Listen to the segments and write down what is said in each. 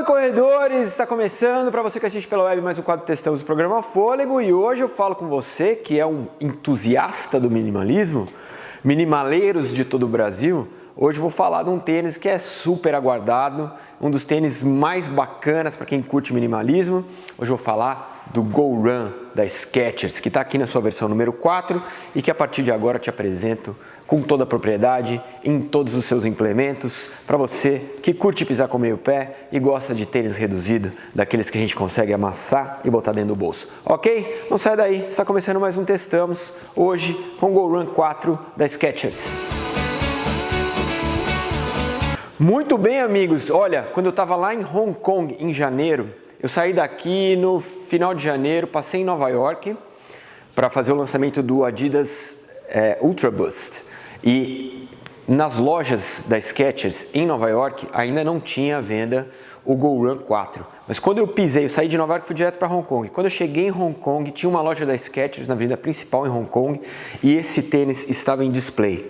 corredores! Está começando, para você que assiste pela web, mais um quadro Testamos do programa Fôlego, e hoje eu falo com você que é um entusiasta do minimalismo, minimaleiros de todo o Brasil. Hoje eu vou falar de um tênis que é super aguardado, um dos tênis mais bacanas para quem curte minimalismo. Hoje eu vou falar do Go Run da Skechers, que está aqui na sua versão número 4 e que a partir de agora eu te apresento com toda a propriedade, em todos os seus implementos, para você que curte pisar com o meio pé e gosta de tênis reduzido, daqueles que a gente consegue amassar e botar dentro do bolso. Ok? Não sai daí, está começando mais um Testamos, hoje com o Go Run 4 da Skechers. Muito bem, amigos, olha, quando eu estava lá em Hong Kong em janeiro, eu saí daqui no final de janeiro, passei em Nova York para fazer o lançamento do Adidas Ultra Boost. E nas lojas da Skechers em Nova York ainda não tinha à venda o Go Run 4. Mas quando eu pisei, eu saí de Nova York e fui direto para Hong Kong. Quando eu cheguei em Hong Kong, tinha uma loja da Skechers na avenida principal em Hong Kong e esse tênis estava em display.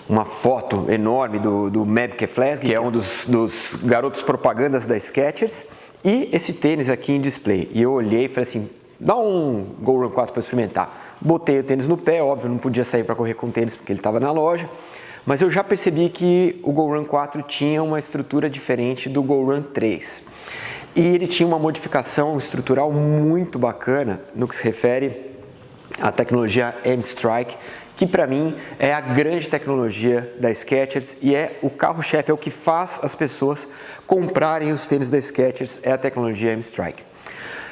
Uma foto enorme do Matt Keflasky, que é um dos garotos propagandas da Skechers, e esse tênis aqui em display. E eu olhei e falei assim, dá um Go Run 4 para experimentar. Botei o tênis no pé, óbvio, não podia sair para correr com o tênis porque ele estava na loja, mas eu já percebi que o Go Run 4 tinha uma estrutura diferente do Go Run 3. E ele tinha uma modificação estrutural muito bacana no que se refere à tecnologia M-Strike, que para mim é a grande tecnologia da Skechers e é o carro-chefe, é o que faz as pessoas comprarem os tênis da Skechers, é a tecnologia M-Strike.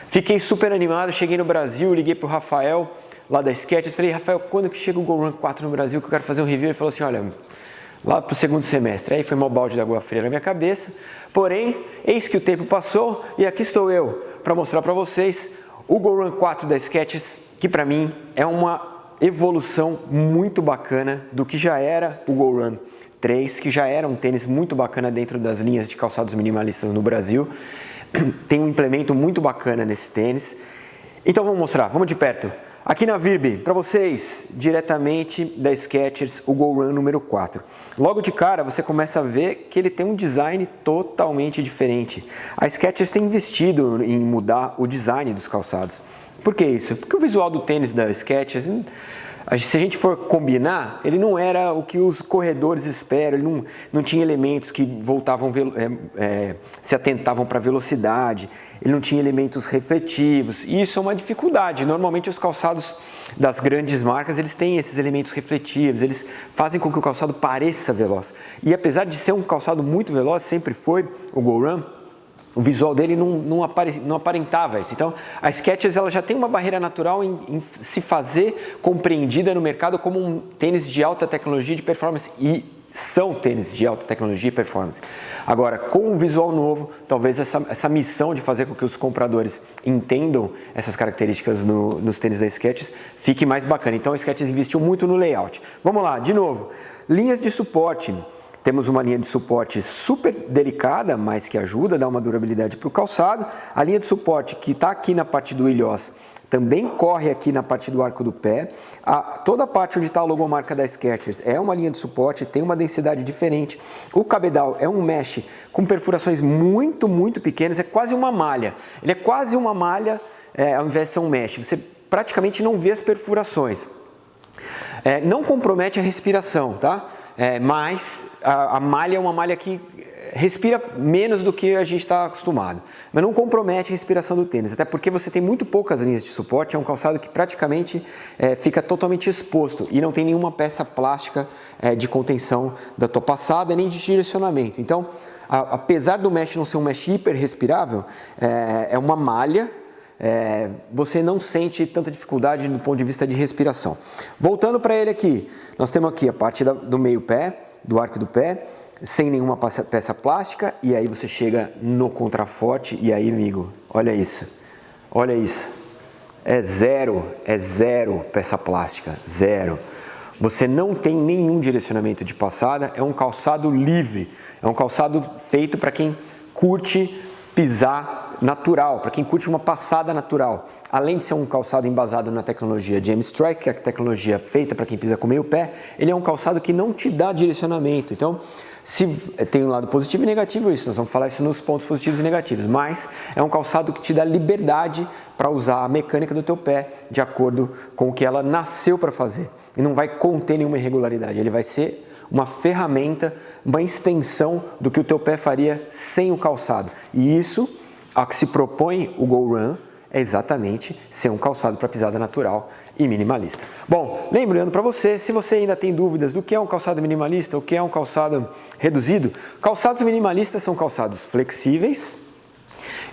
Fiquei super animado, cheguei no Brasil, liguei para o Rafael, lá da Skechers, falei, Rafael, quando que chega o Go Run 4 no Brasil, que eu quero fazer um review? Ele falou assim, olha, lá para o segundo semestre. Aí foi um balde de água fria na minha cabeça, porém, eis que o tempo passou e aqui estou eu para mostrar para vocês o Go Run 4 da Skechers, que para mim é uma evolução muito bacana do que já era o Go Run 3, que já era um tênis muito bacana dentro das linhas de calçados minimalistas no Brasil. Tem um implemento muito bacana nesse tênis. Então vamos mostrar, vamos de perto. Aqui na Virb, para vocês, diretamente da Skechers, o Go Run número 4. Logo de cara, você começa a ver que ele tem um design totalmente diferente. A Skechers tem investido em mudar o design dos calçados. Por que isso? Porque o visual do tênis da Skechers, se a gente for combinar, ele não era o que os corredores esperam, ele não tinha elementos que voltavam, se atentavam para a velocidade, ele não tinha elementos refletivos, e isso é uma dificuldade. Normalmente os calçados das grandes marcas, eles têm esses elementos refletivos, eles fazem com que o calçado pareça veloz. E apesar de ser um calçado muito veloz, sempre foi o Go Run, o visual dele não aparentava isso. Então, a Skechers ela já tem uma barreira natural em se fazer compreendida no mercado como um tênis de alta tecnologia e de performance. E são tênis de alta tecnologia e performance. Agora, com um visual novo, talvez essa missão de fazer com que os compradores entendam essas características nos tênis da Skechers fique mais bacana. Então, a Skechers investiu muito no layout. Vamos lá, de novo. Linhas de suporte. Temos uma linha de suporte super delicada, mas que ajuda a dar uma durabilidade para o calçado. A linha de suporte que está aqui na parte do ilhós também corre aqui na parte do arco do pé. Toda a parte onde está a logomarca da Skechers é uma linha de suporte, tem uma densidade diferente. O cabedal é um mesh com perfurações muito, muito pequenas, é quase uma malha. Ele é quase uma malha ao invés de ser um mesh. Você praticamente não vê as perfurações. Não compromete a respiração, tá? Mas a malha é uma malha que respira menos do que a gente está acostumado, mas não compromete a respiração do tênis, até porque você tem muito poucas linhas de suporte, é um calçado que praticamente fica totalmente exposto e não tem nenhuma peça plástica de contenção da tua passada nem de direcionamento. Então, apesar do mesh não ser um mesh hiper respirável, é uma malha. Você não sente tanta dificuldade do ponto de vista de respiração. Voltando para ele aqui, nós temos aqui a parte do meio pé, do arco do pé, sem nenhuma peça plástica, e aí você chega no contraforte, e aí, amigo, olha isso, é zero peça plástica, zero. Você não tem nenhum direcionamento de passada, é um calçado livre, é um calçado feito para quem curte pisar natural, para quem curte uma passada natural. Além de ser um calçado embasado na tecnologia de M-Strike, que é a tecnologia feita para quem pisa com meio pé, ele é um calçado que não te dá direcionamento. Então, se tem um lado positivo e negativo isso, nós vamos falar isso nos pontos positivos e negativos, mas é um calçado que te dá liberdade para usar a mecânica do teu pé de acordo com o que ela nasceu para fazer. E não vai conter nenhuma irregularidade, ele vai ser uma ferramenta, uma extensão do que o teu pé faria sem o calçado. E isso, ao que se propõe o Go Run, é exatamente ser um calçado para pisada natural e minimalista. Bom, lembrando para você, se você ainda tem dúvidas do que é um calçado minimalista, o que é um calçado reduzido, calçados minimalistas são calçados flexíveis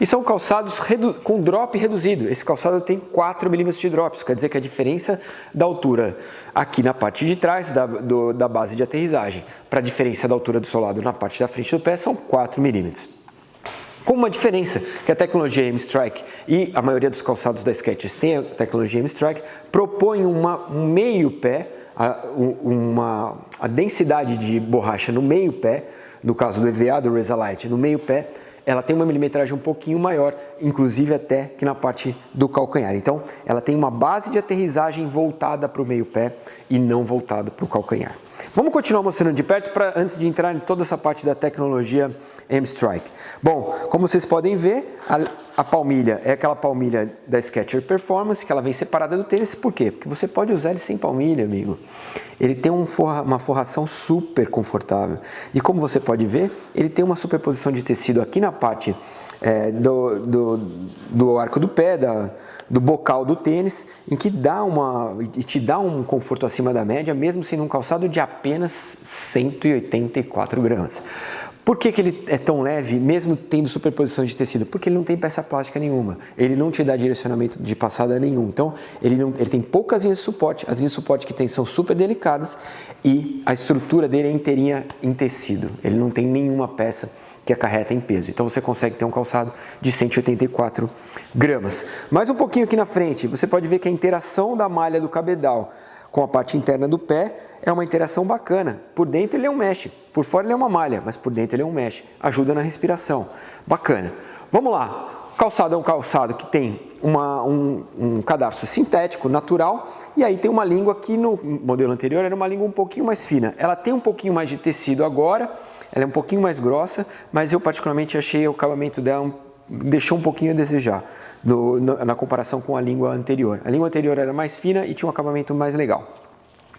e são calçados com drop reduzido. Esse calçado tem 4 milímetros de drop, isso quer dizer que a diferença da altura aqui na parte de trás da base de aterrissagem para a diferença da altura do solado na parte da frente do pé são 4 milímetros. Com uma diferença que a tecnologia M-Strike e a maioria dos calçados da Skechers tem a tecnologia M-Strike, propõe um meio pé, a densidade de borracha no meio pé, no caso do EVA, do Resalite, no meio pé, ela tem uma milimetragem um pouquinho maior, inclusive até que na parte do calcanhar. Então, ela tem uma base de aterrissagem voltada para o meio pé e não voltada para o calcanhar. Vamos continuar mostrando de perto antes de entrar em toda essa parte da tecnologia M-Strike. Bom, como vocês podem ver, a palmilha é aquela palmilha da Skechers Performance, que ela vem separada do tênis. Por quê? Porque você pode usar ele sem palmilha, amigo. Ele tem uma forração super confortável. E como você pode ver, ele tem uma superposição de tecido aqui na parte do arco do pé, do bocal do tênis, em que te dá um conforto acima da média, mesmo sendo um calçado de apenas 184 gramas. Por que ele é tão leve, mesmo tendo superposição de tecido? Porque ele não tem peça plástica nenhuma, ele não te dá direcionamento de passada nenhum. Então, ele tem poucas linhas de suporte, as linhas de suporte que tem são super delicadas e a estrutura dele é inteirinha em tecido, ele não tem nenhuma peça que acarreta em peso. Então você consegue ter um calçado de 184 gramas. Mais um pouquinho aqui na frente, você pode ver que a interação da malha do cabedal com a parte interna do pé é uma interação bacana. Por dentro ele é um mesh, por fora ele é uma malha, mas por dentro ele é um mesh. Ajuda na respiração. Bacana. Vamos lá. Calçado é um calçado que tem um cadarço sintético, natural, e aí tem uma língua que no modelo anterior era uma língua um pouquinho mais fina. Ela tem um pouquinho mais de tecido agora, ela é um pouquinho mais grossa, mas eu particularmente achei o acabamento dela deixou um pouquinho a desejar na comparação com a língua anterior. A língua anterior era mais fina e tinha um acabamento mais legal.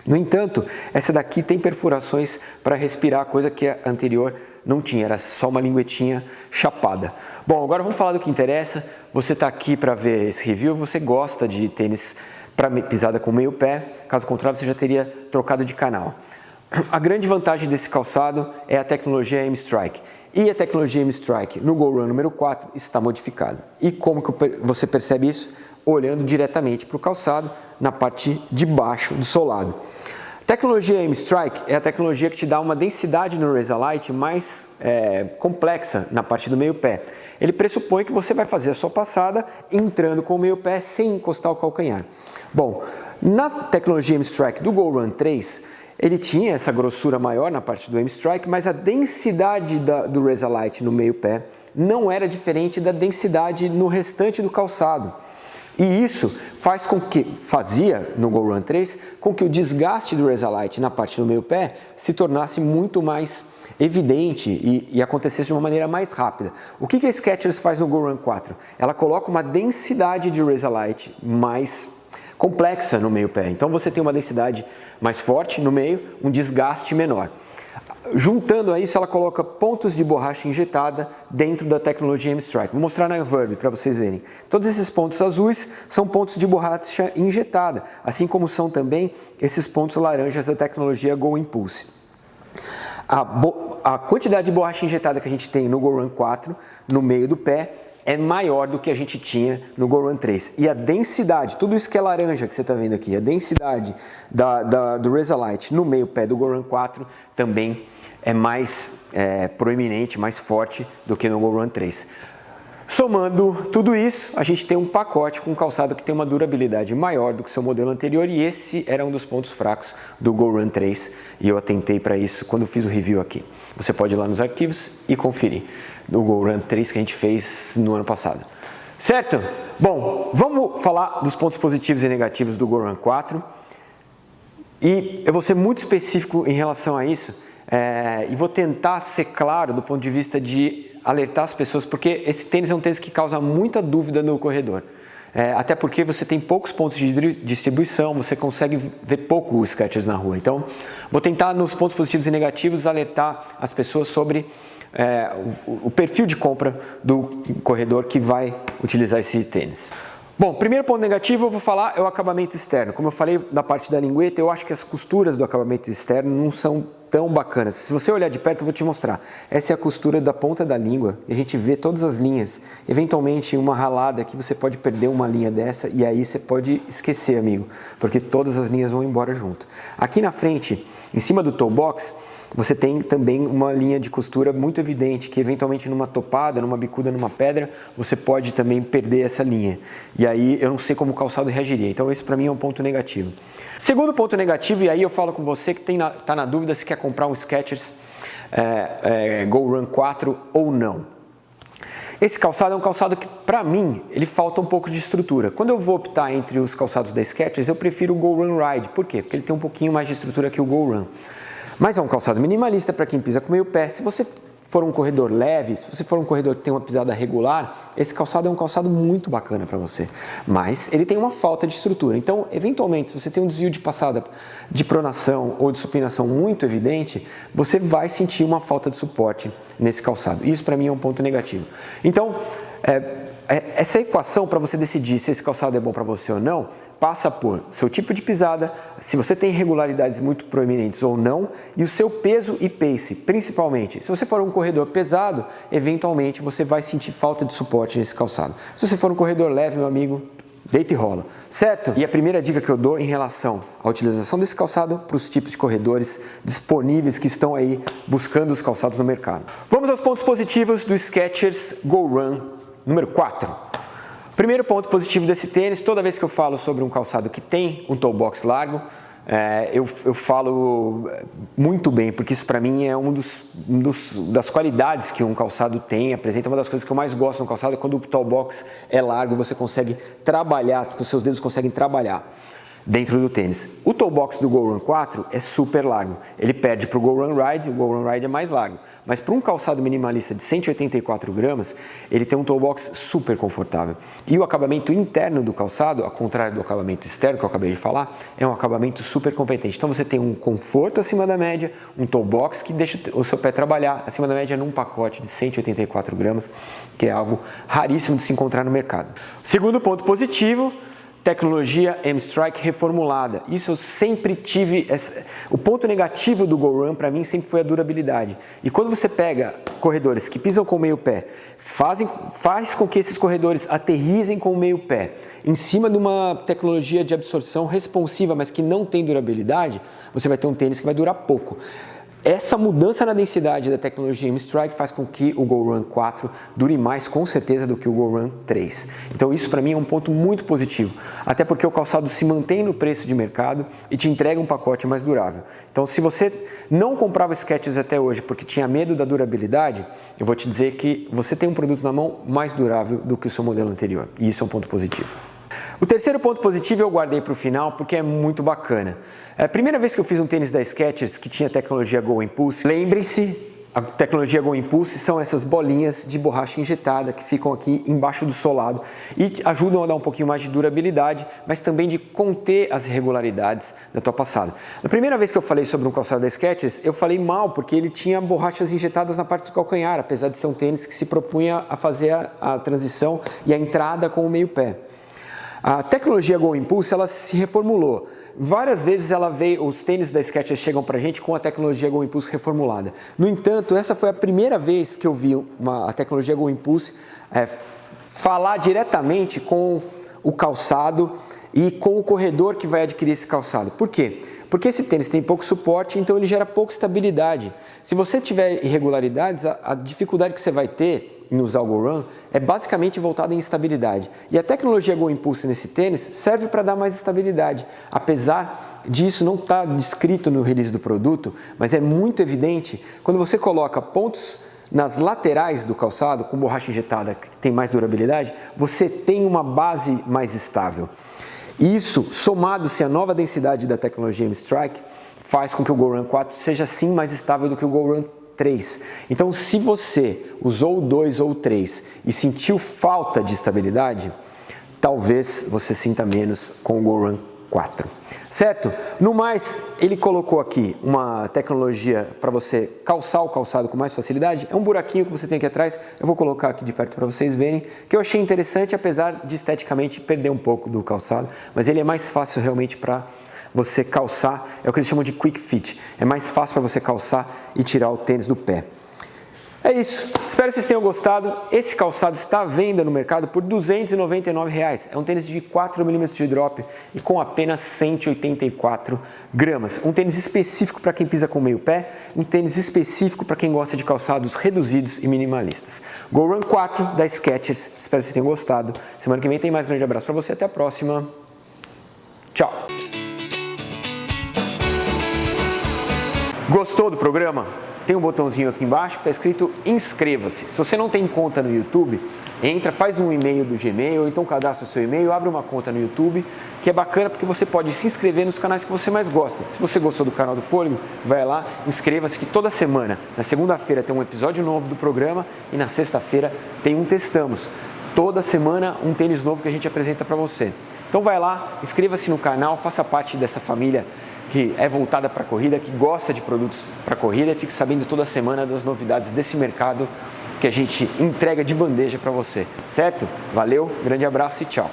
No entanto, essa daqui tem perfurações para respirar, coisa que a anterior não tinha, era só uma linguetinha chapada. Bom, agora vamos falar do que interessa. Você está aqui para ver esse review, você gosta de tênis para pisada com meio pé, caso contrário você já teria trocado de canal. A grande vantagem desse calçado é a tecnologia M-Strike. E a tecnologia M-Strike no Go Run número 4 está modificada. E como que você percebe isso? Olhando diretamente para o calçado na parte de baixo do solado. A tecnologia M-Strike é a tecnologia que te dá uma densidade no Resalite mais complexa na parte do meio pé. Ele pressupõe que você vai fazer a sua passada entrando com o meio pé sem encostar o calcanhar. Bom, na tecnologia M-Strike do Go Run 3, ele tinha essa grossura maior na parte do M-Strike, mas a densidade do Resalite no meio pé não era diferente da densidade no restante do calçado. E isso fazia no Go Run 3 com que o desgaste do Resalite na parte do meio pé se tornasse muito mais evidente e acontecesse de uma maneira mais rápida. O que a Skechers faz no Go Run 4? Ela coloca uma densidade de Resalite mais complexa no meio pé. Então você tem uma densidade mais forte no meio, um desgaste menor. Juntando a isso, ela coloca pontos de borracha injetada dentro da tecnologia M-Strike. Vou mostrar na Verb para vocês verem. Todos esses pontos azuis são pontos de borracha injetada, assim como são também esses pontos laranjas da tecnologia Go Impulse. A quantidade de borracha injetada que a gente tem no Go Run 4, no meio do pé, é maior do que a gente tinha no Go Run 3. E a densidade, tudo isso que é laranja que você está vendo aqui, a densidade do Resalite no meio pé do Go Run 4 também é mais proeminente, mais forte do que no Go Run 3. Somando tudo isso, a gente tem um pacote com um calçado que tem uma durabilidade maior do que seu modelo anterior e esse era um dos pontos fracos do GoRun 3 e eu atentei para isso quando eu fiz o review aqui. Você pode ir lá nos arquivos e conferir do GoRun 3 que a gente fez no ano passado. Certo? Bom, vamos falar dos pontos positivos e negativos do GoRun 4 e eu vou ser muito específico em relação a isso e vou tentar ser claro do ponto de vista de alertar as pessoas, porque esse tênis é um tênis que causa muita dúvida no corredor. Até porque você tem poucos pontos de distribuição, você consegue ver pouco o Skechers na rua. Então, vou tentar nos pontos positivos e negativos alertar as pessoas sobre o perfil de compra do corredor que vai utilizar esse tênis. Bom, primeiro ponto negativo eu vou falar é o acabamento externo. Como eu falei da parte da lingueta, eu acho que as costuras do acabamento externo não são tão bacanas. Se você olhar de perto, eu vou te mostrar. Essa é a costura da ponta da língua e a gente vê todas as linhas. Eventualmente, uma ralada aqui, você pode perder uma linha dessa e aí você pode esquecer, amigo, porque todas as linhas vão embora junto. Aqui na frente, em cima do toe box, você tem também uma linha de costura muito evidente, que eventualmente numa topada, numa bicuda, numa pedra, você pode também perder essa linha. E aí eu não sei como o calçado reagiria. Então esse para mim é um ponto negativo. Segundo ponto negativo, e aí eu falo com você que está na dúvida se quer comprar um Skechers GoRun 4 ou não. Esse calçado é um calçado que, para mim, ele falta um pouco de estrutura. Quando eu vou optar entre os calçados da Skechers, eu prefiro o GoRun Ride. Por quê? Porque ele tem um pouquinho mais de estrutura que o GoRun. Mas é um calçado minimalista para quem pisa com meio pé. Se você for um corredor leve, se você for um corredor que tem uma pisada regular, esse calçado é um calçado muito bacana para você. Mas ele tem uma falta de estrutura. Então, eventualmente, se você tem um desvio de passada de pronação ou de supinação muito evidente, você vai sentir uma falta de suporte nesse calçado. Isso para mim é um ponto negativo. Então, essa equação para você decidir se esse calçado é bom para você ou não, passa por seu tipo de pisada, se você tem irregularidades muito proeminentes ou não, e o seu peso e pace, principalmente. Se você for um corredor pesado, eventualmente você vai sentir falta de suporte nesse calçado. Se você for um corredor leve, meu amigo, deita e rola, certo? E a primeira dica que eu dou em relação à utilização desse calçado para os tipos de corredores disponíveis que estão aí buscando os calçados no mercado. Vamos aos pontos positivos do Skechers GoRun número 4. Primeiro ponto positivo desse tênis, toda vez que eu falo sobre um calçado que tem um toe box largo, eu falo muito bem, porque isso para mim é das qualidades que um calçado tem, apresenta uma das coisas que eu mais gosto no calçado, é quando o toe box é largo, você consegue trabalhar, os seus dedos conseguem trabalhar dentro do tênis. O toe box do GoRun 4 é super largo, ele perde para o GoRun Ride, o GoRun Ride é mais largo. Mas para um calçado minimalista de 184 gramas, ele tem um toe box super confortável. E o acabamento interno do calçado, ao contrário do acabamento externo que eu acabei de falar, é um acabamento super competente. Então você tem um conforto acima da média, um toe box que deixa o seu pé trabalhar acima da média num pacote de 184 gramas, que é algo raríssimo de se encontrar no mercado. Segundo ponto positivo, tecnologia M-Strike reformulada. Isso eu sempre tive. O ponto negativo do GoRun para mim sempre foi a durabilidade. E quando você pega corredores que pisam com o meio pé, faz com que esses corredores aterrissem com o meio pé em cima de uma tecnologia de absorção responsiva, mas que não tem durabilidade, você vai ter um tênis que vai durar pouco. Essa mudança na densidade da tecnologia M-Strike faz com que o GoRun 4 dure mais com certeza do que o GoRun 3. Então isso para mim é um ponto muito positivo, até porque o calçado se mantém no preço de mercado e te entrega um pacote mais durável. Então se você não comprava Skechers até hoje porque tinha medo da durabilidade, eu vou te dizer que você tem um produto na mão mais durável do que o seu modelo anterior, e isso é um ponto positivo. O terceiro ponto positivo eu guardei para o final porque é muito bacana. É a primeira vez que eu fiz um tênis da Skechers que tinha tecnologia Go Impulse. Lembre-se, a tecnologia Go Impulse são essas bolinhas de borracha injetada que ficam aqui embaixo do solado e ajudam a dar um pouquinho mais de durabilidade, mas também de conter as irregularidades da tua passada. Na primeira vez que eu falei sobre um calçado da Skechers, eu falei mal porque ele tinha borrachas injetadas na parte do calcanhar, apesar de ser um tênis que se propunha a fazer a transição e a entrada com o meio pé. A tecnologia Go Impulse, ela se reformulou. Várias vezes os tênis da Skechers chegam pra gente com a tecnologia Go Impulse reformulada. No entanto, essa foi a primeira vez que eu vi a tecnologia Go Impulse falar diretamente com o calçado e com o corredor que vai adquirir esse calçado. Por quê? Porque esse tênis tem pouco suporte, então ele gera pouca estabilidade. Se você tiver irregularidades, a dificuldade que você vai ter em usar o Go Run é basicamente voltada em estabilidade. E a tecnologia Go Impulse nesse tênis serve para dar mais estabilidade. Apesar disso não estar descrito no release do produto, mas é muito evidente quando você coloca pontos nas laterais do calçado, com borracha injetada que tem mais durabilidade, você tem uma base mais estável. Isso, somado-se à nova densidade da tecnologia M-Strike, faz com que o Go Run 4 seja sim mais estável do que o Go Run 3. Então, se você usou o 2 ou o 3 e sentiu falta de estabilidade, talvez você sinta menos com o Go Run 4. Certo? No mais, ele colocou aqui uma tecnologia para você calçar o calçado com mais facilidade. É um buraquinho que você tem aqui atrás. Eu vou colocar aqui de perto para vocês verem, que eu achei interessante, apesar de esteticamente perder um pouco do calçado, mas ele é mais fácil realmente para você calçar, é o que eles chamam de quick fit. É mais fácil para você calçar e tirar o tênis do pé. É isso, espero que vocês tenham gostado. Esse calçado está à venda no mercado por R$ 299. É um tênis de 4 mm de drop e com apenas 184 gramas. Um tênis específico para quem pisa com meio pé, um tênis específico para quem gosta de calçados reduzidos e minimalistas. Go Run 4 da Skechers, espero que vocês tenham gostado. Semana que vem tem mais. Grande abraço para você, até a próxima. Tchau! Gostou do programa? Tem um botãozinho aqui embaixo que está escrito inscreva-se. Se você não tem conta no YouTube, entra, faz um e-mail do Gmail, ou então cadastra o seu e-mail, abre uma conta no YouTube, que é bacana porque você pode se inscrever nos canais que você mais gosta. Se você gostou do canal do Fôlego, vai lá, inscreva-se, que toda semana, na segunda-feira tem um episódio novo do programa e na sexta-feira tem um Testamos. Toda semana um tênis novo que a gente apresenta para você. Então vai lá, inscreva-se no canal, faça parte dessa família que é voltada para a corrida, que gosta de produtos para corrida e fique sabendo toda semana das novidades desse mercado que a gente entrega de bandeja para você, certo? Valeu, grande abraço e tchau!